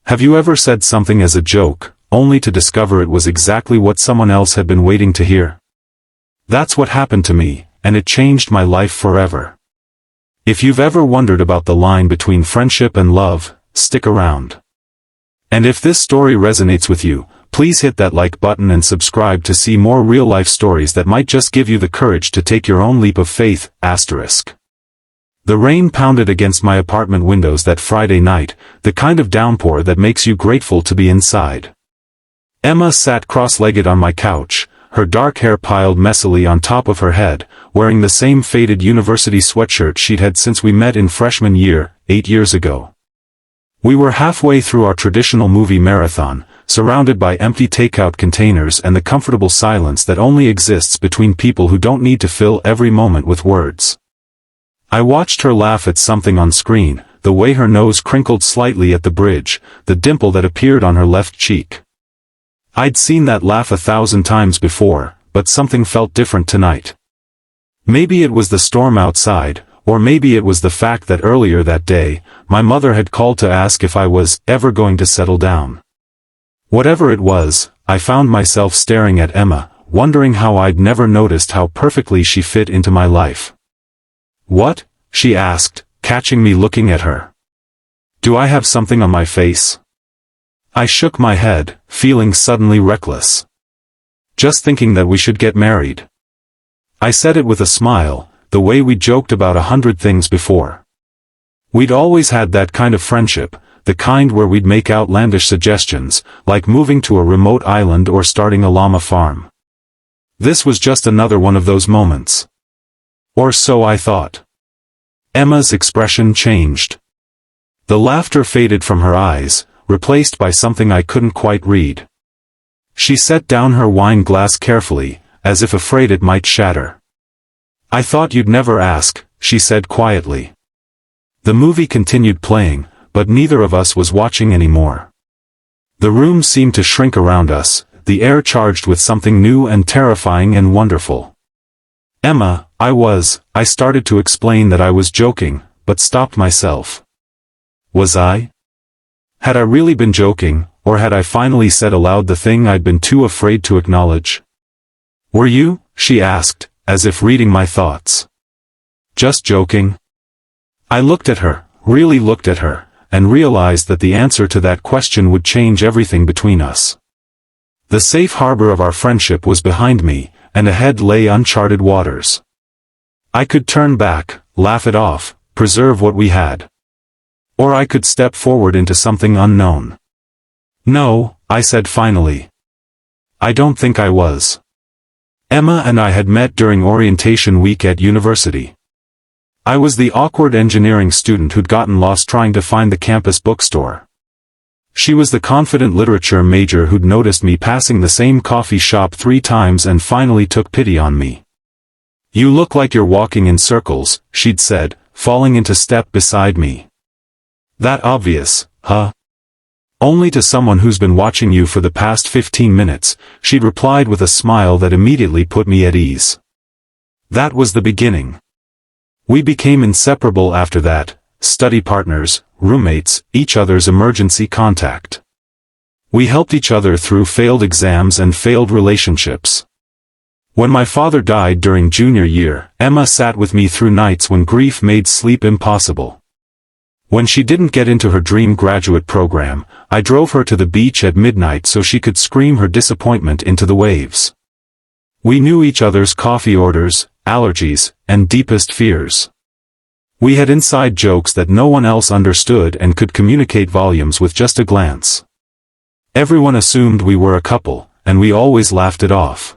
Have you ever said something as a joke, only to discover it was exactly what someone else had been waiting to hear? That's what happened to me, and it changed my life forever. If you've ever wondered about the line between friendship and love, stick around. And if this story resonates with you, please hit that like button and subscribe to see more real-life stories that might just give you the courage to take your own leap of faith. The rain pounded against my apartment windows that Friday night, the kind of downpour that makes you grateful to be inside. Emma sat cross-legged on my couch, her dark hair piled messily on top of her head, wearing the same faded university sweatshirt she'd had since we met in freshman year, 8 years ago. We were halfway through our traditional movie marathon, surrounded by empty takeout containers and the comfortable silence that only exists between people who don't need to fill every moment with words. I watched her laugh at something on screen, the way her nose crinkled slightly at the bridge, the dimple that appeared on her left cheek. I'd seen that laugh 1,000 times before, but something felt different tonight. Maybe it was the storm outside, or maybe it was the fact that earlier that day, my mother had called to ask if I was ever going to settle down. Whatever it was, I found myself staring at Emma, wondering how I'd never noticed how perfectly she fit into my life. "What?" she asked, catching me looking at her. "Do I have something on my face?" I shook my head, feeling suddenly reckless. "Just thinking that we should get married." I said it with a smile, the way we joked about 100 things before. We'd always had that kind of friendship, the kind where we'd make outlandish suggestions, like moving to a remote island or starting a llama farm. This was just another one of those moments. Or so I thought. Emma's expression changed. The laughter faded from her eyes, replaced by something I couldn't quite read. She set down her wine glass carefully, as if afraid it might shatter. "I thought you'd never ask," she said quietly. The movie continued playing, but neither of us was watching anymore. The room seemed to shrink around us, the air charged with something new and terrifying and wonderful. "Emma, I started to explain that I was joking, but stopped myself. Was I? Had I really been joking, or had I finally said aloud the thing I'd been too afraid to acknowledge? "Were you?" she asked, as if reading my thoughts. "Just joking?" I looked at her, really looked at her, and realized that the answer to that question would change everything between us. The safe harbor of our friendship was behind me, and ahead lay uncharted waters. I could turn back, laugh it off, preserve what we had. Or I could step forward into something unknown. "No," I said finally. "I don't think I was." Emma and I had met during orientation week at university. I was the awkward engineering student who'd gotten lost trying to find the campus bookstore. She was the confident literature major who'd noticed me passing the same coffee shop 3 times and finally took pity on me. "You look like you're walking in circles," she'd said, falling into step beside me. "That obvious, huh?" "Only to someone who's been watching you for the past 15 minutes, she'd replied with a smile that immediately put me at ease. That was the beginning. We became inseparable after that, study partners, roommates, each other's emergency contact. We helped each other through failed exams and failed relationships. When my father died during junior year, Emma sat with me through nights when grief made sleep impossible. When she didn't get into her dream graduate program, I drove her to the beach at midnight so she could scream her disappointment into the waves. We knew each other's coffee orders, allergies, and deepest fears. We had inside jokes that no one else understood and could communicate volumes with just a glance. Everyone assumed we were a couple, and we always laughed it off.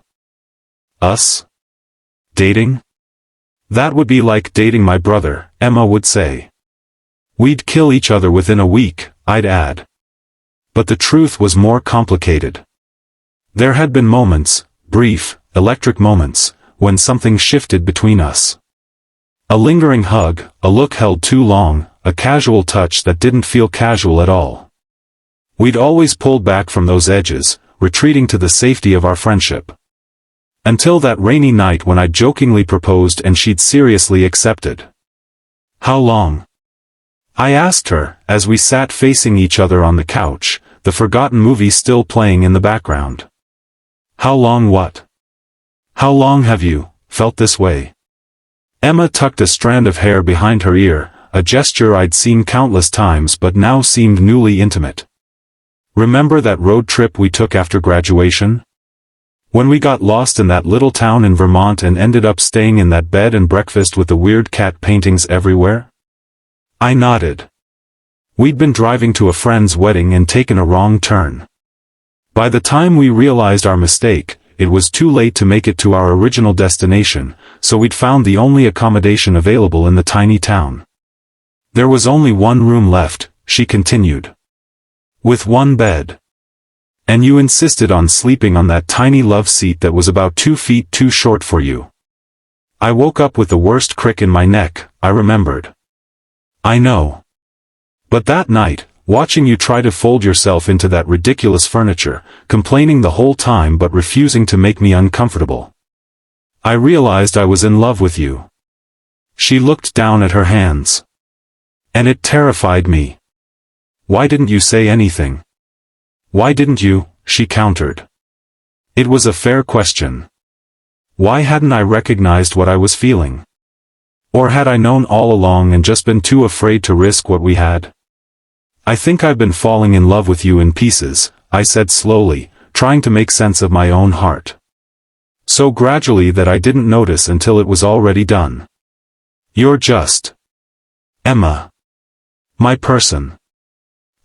Us? Dating? That would be like dating my brother, Emma would say. We'd kill each other within a week, I'd add. But the truth was more complicated. There had been moments, brief, electric moments, when something shifted between us. A lingering hug, a look held too long, a casual touch that didn't feel casual at all. We'd always pulled back from those edges, retreating to the safety of our friendship. Until that rainy night when I jokingly proposed and she'd seriously accepted. How long? I asked her, as we sat facing each other on the couch, the forgotten movie still playing in the background. How long what? How long have you felt this way? Emma tucked a strand of hair behind her ear, a gesture I'd seen countless times but now seemed newly intimate. Remember that road trip we took after graduation? When we got lost in that little town in Vermont and ended up staying in that bed and breakfast with the weird cat paintings everywhere? I nodded. We'd been driving to a friend's wedding and taken a wrong turn. By the time we realized our mistake, it was too late to make it to our original destination, so we'd found the only accommodation available in the tiny town. There was only one room left, she continued. With one bed. And you insisted on sleeping on that tiny love seat that was about 2 feet too short for you. I woke up with the worst crick in my neck, I remembered. I know. But that night, watching you try to fold yourself into that ridiculous furniture, complaining the whole time but refusing to make me uncomfortable. I realized I was in love with you. She looked down at her hands. And it terrified me. Why didn't you say anything? Why didn't you? She countered. It was a fair question. Why hadn't I recognized what I was feeling? Or had I known all along and just been too afraid to risk what we had? I think I've been falling in love with you in pieces, I said slowly, trying to make sense of my own heart. So gradually that I didn't notice until it was already done. You're just Emma. My person.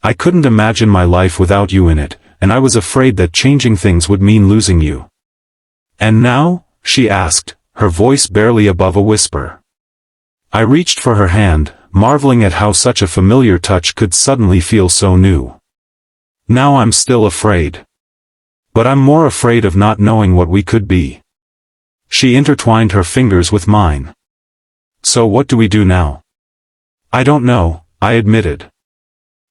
I couldn't imagine my life without you in it, and I was afraid that changing things would mean losing you. And now? She asked, her voice barely above a whisper. I reached for her hand, marveling at how such a familiar touch could suddenly feel so new. Now I'm still afraid. But I'm more afraid of not knowing what we could be. She intertwined her fingers with mine. So what do we do now? I don't know, I admitted.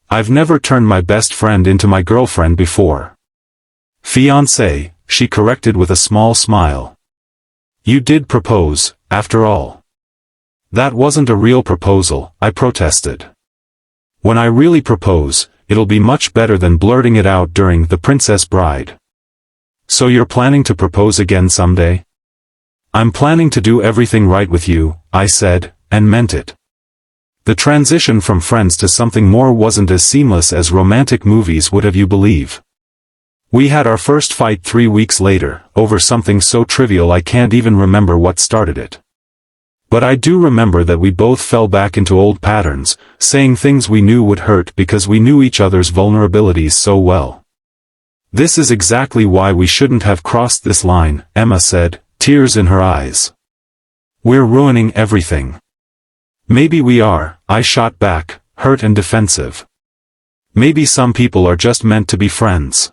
I've never turned my best friend into my girlfriend before. Fiancé, she corrected with a small smile. You did propose, after all. That wasn't a real proposal, I protested. When I really propose, it'll be much better than blurting it out during The Princess Bride. So you're planning to propose again someday? I'm planning to do everything right with you, I said, and meant it. The transition from friends to something more wasn't as seamless as romantic movies would have you believe. We had our first fight 3 weeks later, over something so trivial I can't even remember what started it. But I do remember that we both fell back into old patterns, saying things we knew would hurt because we knew each other's vulnerabilities so well. This is exactly why we shouldn't have crossed this line, Emma said, tears in her eyes. We're ruining everything. Maybe we are, I shot back, hurt and defensive. Maybe some people are just meant to be friends.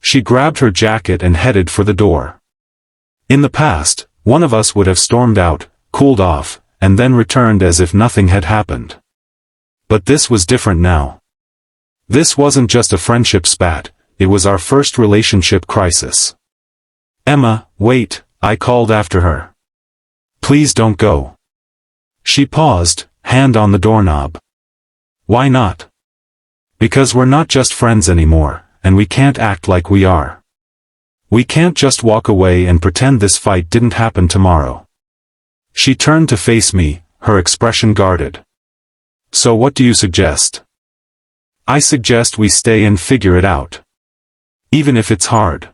She grabbed her jacket and headed for the door. In the past, one of us would have stormed out, cooled off, and then returned as if nothing had happened. But this was different now. This wasn't just a friendship spat, it was our first relationship crisis. Emma, wait, I called after her. Please don't go. She paused, hand on the doorknob. Why not? Because we're not just friends anymore, and we can't act like we are. We can't just walk away and pretend this fight didn't happen tomorrow. She turned to face me, her expression guarded. So what do you suggest? I suggest we stay and figure it out. Even if it's hard.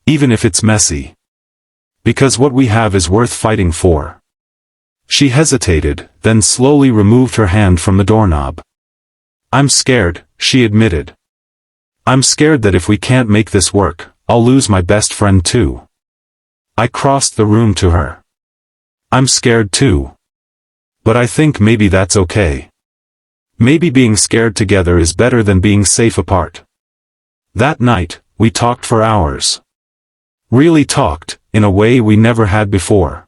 Even if it's messy. Because what we have is worth fighting for. She hesitated, then slowly removed her hand from the doorknob. I'm scared, she admitted. I'm scared that if we can't make this work, I'll lose my best friend too. I crossed the room to her. I'm scared too. But I think maybe that's okay. Maybe being scared together is better than being safe apart. That night, we talked for hours. Really talked, in a way we never had before.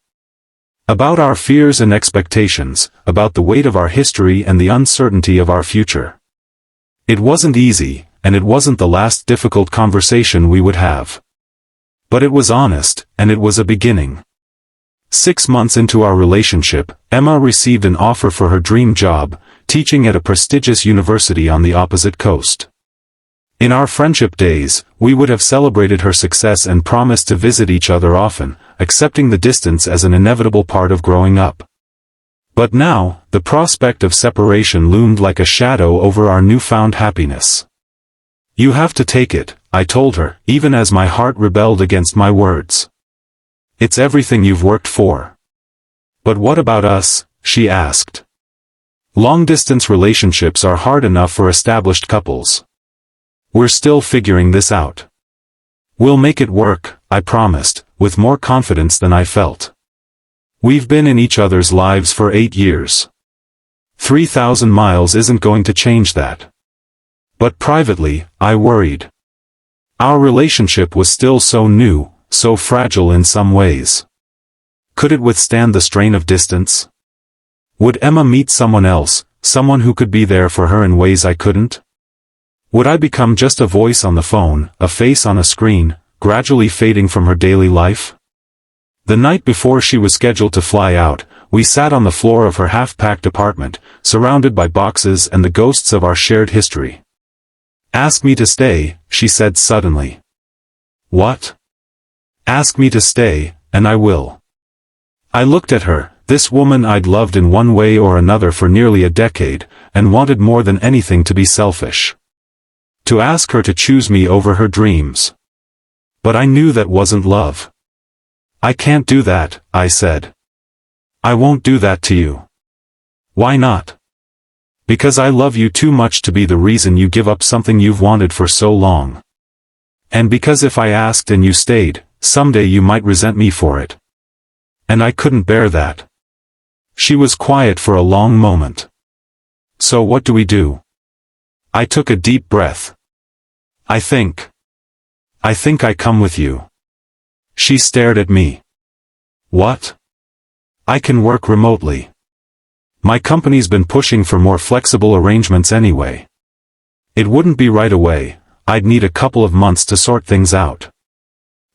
About our fears and expectations, about the weight of our history and the uncertainty of our future. It wasn't easy, and it wasn't the last difficult conversation we would have. But it was honest, and it was a beginning. 6 months into our relationship, Emma received an offer for her dream job, teaching at a prestigious university on the opposite coast. In our friendship days, we would have celebrated her success and promised to visit each other often, accepting the distance as an inevitable part of growing up. But now, the prospect of separation loomed like a shadow over our newfound happiness. "You have to take it," I told her, even as my heart rebelled against my words. "It's everything you've worked for." "But what about us?" she asked. "Long-distance relationships are hard enough for established couples. We're still figuring this out." "We'll make it work," I promised, with more confidence than I felt. "We've been in each other's lives for 8 years. 3,000 miles isn't going to change that." But privately, I worried. Our relationship was still so new, so fragile in some ways. Could it withstand the strain of distance? Would Emma meet someone else, someone who could be there for her in ways I couldn't? Would I become just a voice on the phone, a face on a screen, gradually fading from her daily life? The night before she was scheduled to fly out, we sat on the floor of her half-packed apartment, surrounded by boxes and the ghosts of our shared history. "Ask me to stay," she said suddenly. "What?" "Ask me to stay, and I will." I looked at her, this woman I'd loved in one way or another for nearly a decade, and wanted more than anything to be selfish. To ask her to choose me over her dreams. But I knew that wasn't love. "I can't do that," I said. "I won't do that to you." "Why not?" "Because I love you too much to be the reason you give up something you've wanted for so long. And because if I asked and you stayed, someday you might resent me for it. And I couldn't bear that." She was quiet for a long moment. "So what do we do?" I took a deep breath. I think I come with you." She stared at me. "What?" "I can work remotely. My company's been pushing for more flexible arrangements anyway. It wouldn't be right away, I'd need a couple of months to sort things out.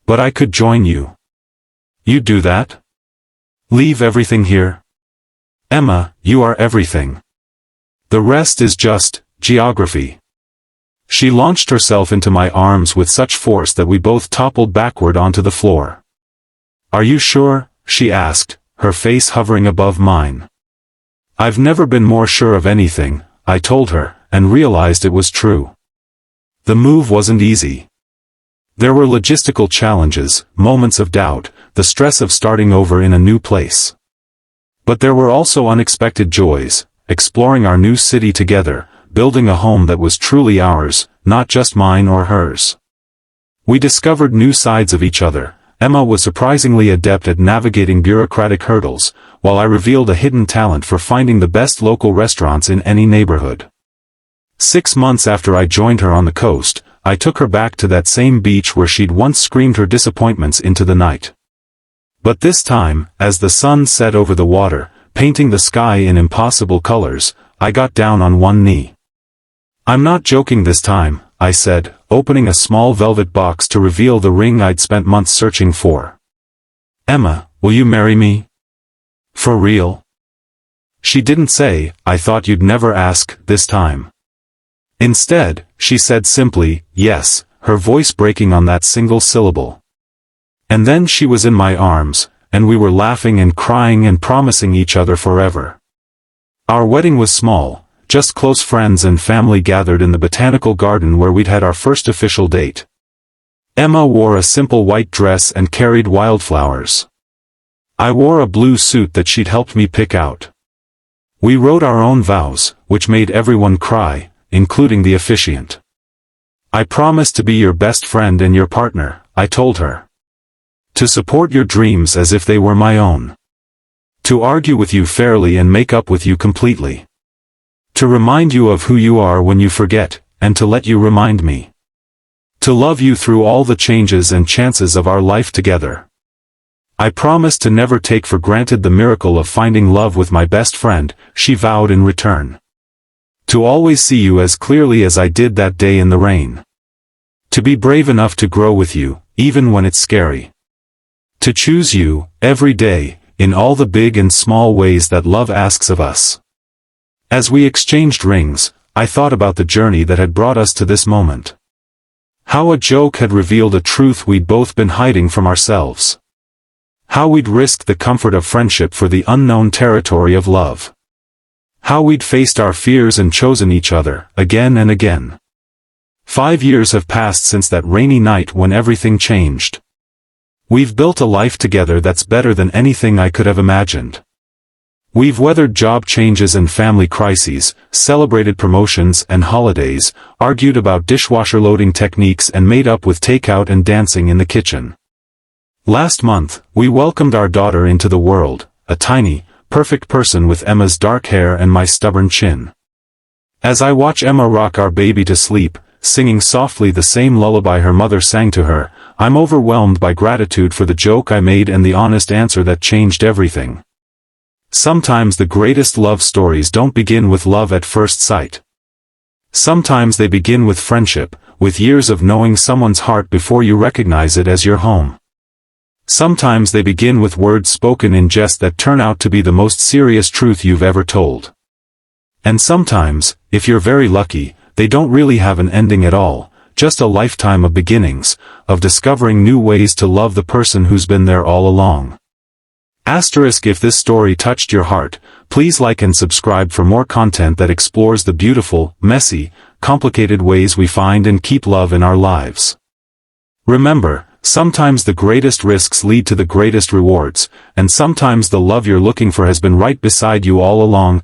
But I could join you." "You'd do that? Leave everything here?" "Emma, you are everything. The rest is just geography." She launched herself into my arms with such force that we both toppled backward onto the floor. "Are you sure?" she asked, her face hovering above mine. "I've never been more sure of anything," I told her, and realized it was true. The move wasn't easy. There were logistical challenges, moments of doubt, the stress of starting over in a new place. But there were also unexpected joys, exploring our new city together, building a home that was truly ours, not just mine or hers. We discovered new sides of each other. Emma was surprisingly adept at navigating bureaucratic hurdles, while I revealed a hidden talent for finding the best local restaurants in any neighborhood. 6 months after I joined her on the coast, I took her back to that same beach where she'd once screamed her disappointments into the night. But this time, as the sun set over the water, painting the sky in impossible colors, I got down on one knee. "I'm not joking this time," I said, opening a small velvet box to reveal the ring I'd spent months searching for. "Emma, will you marry me? For real?" She didn't say, "I thought you'd never ask," this time. Instead, she said simply, "Yes," her voice breaking on that single syllable. And then she was in my arms, and we were laughing and crying and promising each other forever. Our wedding was small, just close friends and family gathered in the botanical garden where we'd had our first official date. Emma wore a simple white dress and carried wildflowers. I wore a blue suit that she'd helped me pick out. We wrote our own vows, which made everyone cry, including the officiant. "I promise to be your best friend and your partner," I told her. "To support your dreams as if they were my own. To argue with you fairly and make up with you completely. To remind you of who you are when you forget, and to let you remind me. To love you through all the changes and chances of our life together. I promise to never take for granted the miracle of finding love with my best friend," she vowed in return. "To always see you as clearly as I did that day in the rain. To be brave enough to grow with you, even when it's scary. To choose you, every day, in all the big and small ways that love asks of us. As we exchanged rings, I thought about the journey that had brought us to this moment. How a joke had revealed a truth we'd both been hiding from ourselves. How we'd risked the comfort of friendship for the unknown territory of love. How we'd faced our fears and chosen each other, again and again. 5 years have passed since that rainy night when everything changed. We've built a life together that's better than anything I could have imagined. We've weathered job changes and family crises, celebrated promotions and holidays, argued about dishwasher loading techniques and made up with takeout and dancing in the kitchen. Last month, we welcomed our daughter into the world, a tiny, perfect person with Emma's dark hair and my stubborn chin. As I watch Emma rock our baby to sleep, singing softly the same lullaby her mother sang to her, I'm overwhelmed by gratitude for the joke I made and the honest answer that changed everything. Sometimes the greatest love stories don't begin with love at first sight. Sometimes they begin with friendship, with years of knowing someone's heart before you recognize it as your home. Sometimes they begin with words spoken in jest that turn out to be the most serious truth you've ever told. And sometimes, if you're very lucky, they don't really have an ending at all, just a lifetime of beginnings, of discovering new ways to love the person who's been there all along. If this story touched your heart, please like and subscribe for more content that explores the beautiful, messy, complicated ways we find and keep love in our lives. Remember, sometimes the greatest risks lead to the greatest rewards, and sometimes the love you're looking for has been right beside you all along.